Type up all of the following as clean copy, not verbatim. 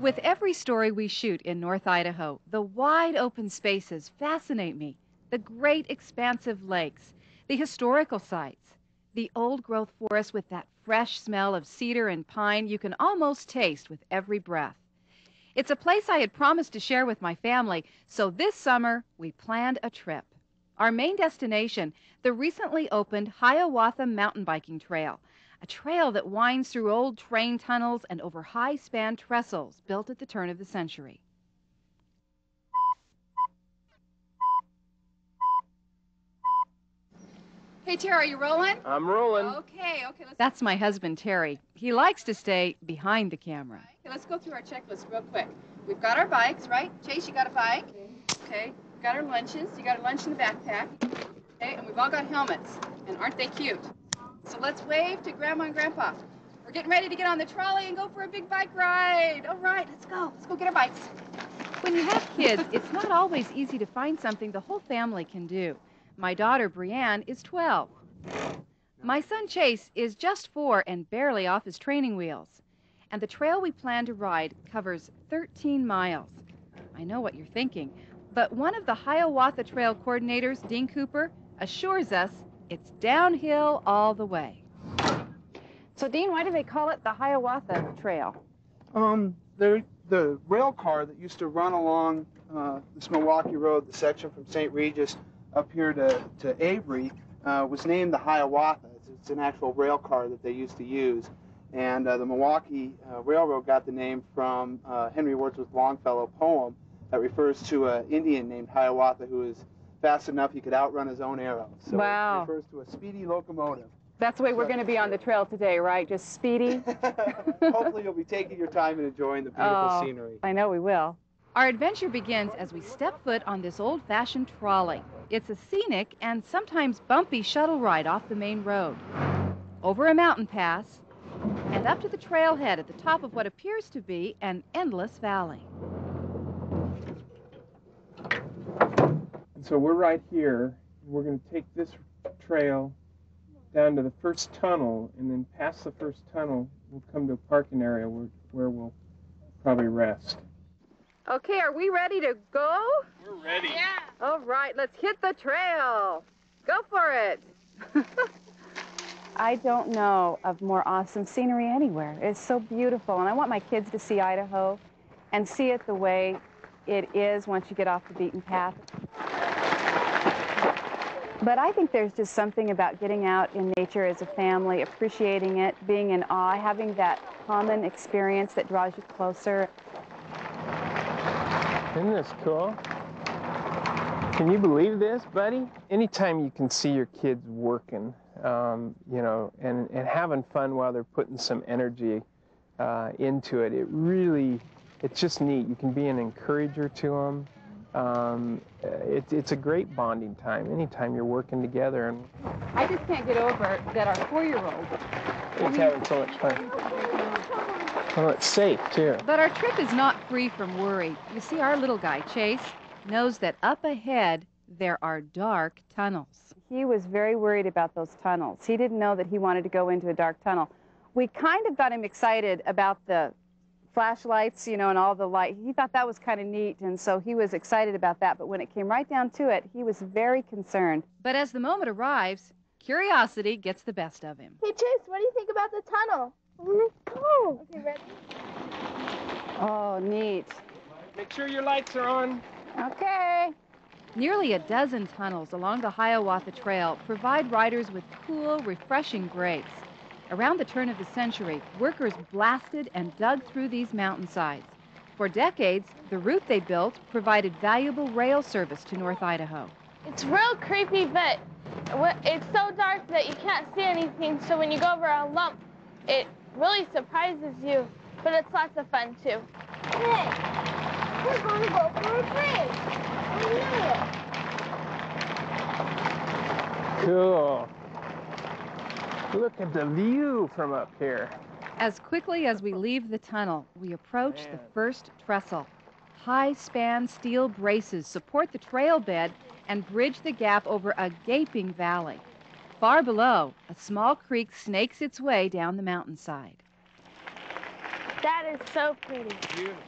With every story we shoot in North Idaho, the wide open spaces fascinate me. The great expansive lakes, the historical sites, the old-growth forest with that fresh smell of cedar and pine you can almost taste with every breath. It's a place I had promised to share with my family, so this summer we planned a trip. Our main destination, the recently opened Hiawatha mountain biking trail, a trail that winds through old train tunnels and over high-span trestles built at the turn of the century. Hey, Terry, are you rolling? I'm rolling. Okay. That's my husband, Terry. He likes to stay behind the camera. Okay, let's go through our checklist real quick. We've got our bikes, right? Chase, you got a bike? Okay. We've got our lunches. You got a lunch in the backpack. Okay, and we've all got helmets. And aren't they cute? So let's wave to Grandma and Grandpa. We're getting ready to get on the trolley and go for a big bike ride. All right, let's go. Let's go get our bikes. When you have kids, it's not always easy to find something the whole family can do. My daughter, Brianne, is 12. My son, Chase, is just 4 and barely off his training wheels. And the trail we plan to ride covers 13 miles. I know what you're thinking, but one of the Hiawatha Trail coordinators, Dean Cooper, assures us it's downhill all the way. So, Dean, why do they call it the Hiawatha Trail? The rail car that used to run along this Milwaukee Road, the section from St. Regis up here to Avery, was named the Hiawatha. It's an actual rail car that they used to use. And the Milwaukee Railroad got the name from Henry Wordsworth Longfellow poem that refers to an Indian named Hiawatha who was fast enough he could outrun his own arrow. So wow. It refers to a speedy locomotive. That's the way we're going to be on the trail today, right? Just speedy? Hopefully you'll be taking your time and enjoying the beautiful scenery. I know we will. Our adventure begins as we step foot on this old-fashioned trolley. It's a scenic and sometimes bumpy shuttle ride off the main road, over a mountain pass, and up to the trailhead at the top of what appears to be an endless valley. And so we're right here. We're going to take this trail down to the first tunnel, and then past the first tunnel, we'll come to a parking area where we'll probably rest. Okay, are we ready to go? We're ready. Yeah. All right, let's hit the trail. Go for it. I don't know of more awesome scenery anywhere. It's so beautiful, and I want my kids to see Idaho and see it the way it is once you get off the beaten path. But I think there's just something about getting out in nature as a family, appreciating it, being in awe, having that common experience that draws you closer. Isn't this cool? Can you believe this, buddy? Anytime you can see your kids working, you know, and having fun while they're putting some energy into it, it's just neat. You can be an encourager to them. It's a great bonding time anytime you're working together. And I just can't get over that our 4-year-old is having so much fun. Well, it's safe, too. But our trip is not free from worry. You see, our little guy, Chase, knows that up ahead there are dark tunnels. He was very worried about those tunnels. He didn't know that he wanted to go into a dark tunnel. We kind of got him excited about the flashlights, you know, and all the light. He thought that was kind of neat, and so he was excited about that. But when it came right down to it, he was very concerned. But as the moment arrives, curiosity gets the best of him. Hey, Chase, what do you think about the tunnel? Oh. Okay, ready? Oh, neat. Make sure your lights are on. Okay. Nearly a dozen tunnels along the Hiawatha Trail provide riders with cool, refreshing breaks. Around the turn of the century, workers blasted and dug through these mountainsides. For decades, the route they built provided valuable rail service to North Idaho. It's real creepy, but it's so dark that you can't see anything, so when you go over a lump, it really surprises you, but it's lots of fun, too. Hey, we're going to go for a bridge. Oh, yeah. Cool. Look at the view from up here. As quickly as we leave the tunnel, we approach the first trestle. High-span steel braces support the trail bed and bridge the gap over a gaping valley. Far below, a small creek snakes its way down the mountainside. That is so pretty. Beautiful.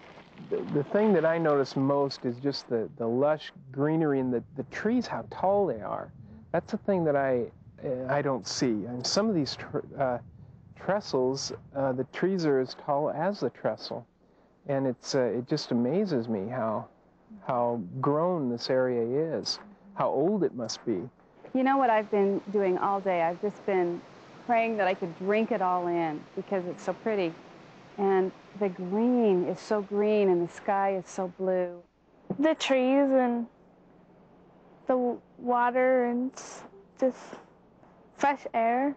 the thing that I notice most is just the lush greenery and the trees, how tall they are. That's the thing that I don't see. And some of these trestles, the trees are as tall as the trestle. And it just amazes me how grown this area is, how old it must be. You know what I've been doing all day? I've just been praying that I could drink it all in because it's so pretty. And the green is so green and the sky is so blue. The trees and the water and just fresh air.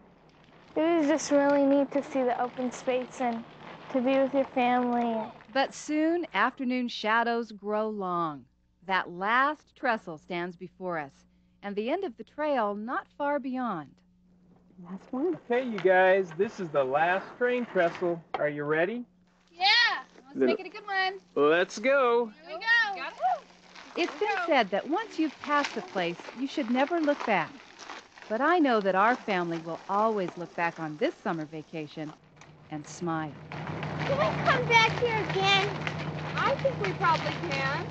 It was just really neat to see the open space and to be with your family. But soon, afternoon shadows grow long. That last trestle stands before us, and the end of the trail not far beyond. Last one. Okay, you guys, this is the last train trestle. Are you ready? Yeah! Let's make it a good one. Let's go. Here we go! Got it? It's been said that once you've passed a place, you should never look back. But I know that our family will always look back on this summer vacation and smile. Can I come back here again? I think we probably can.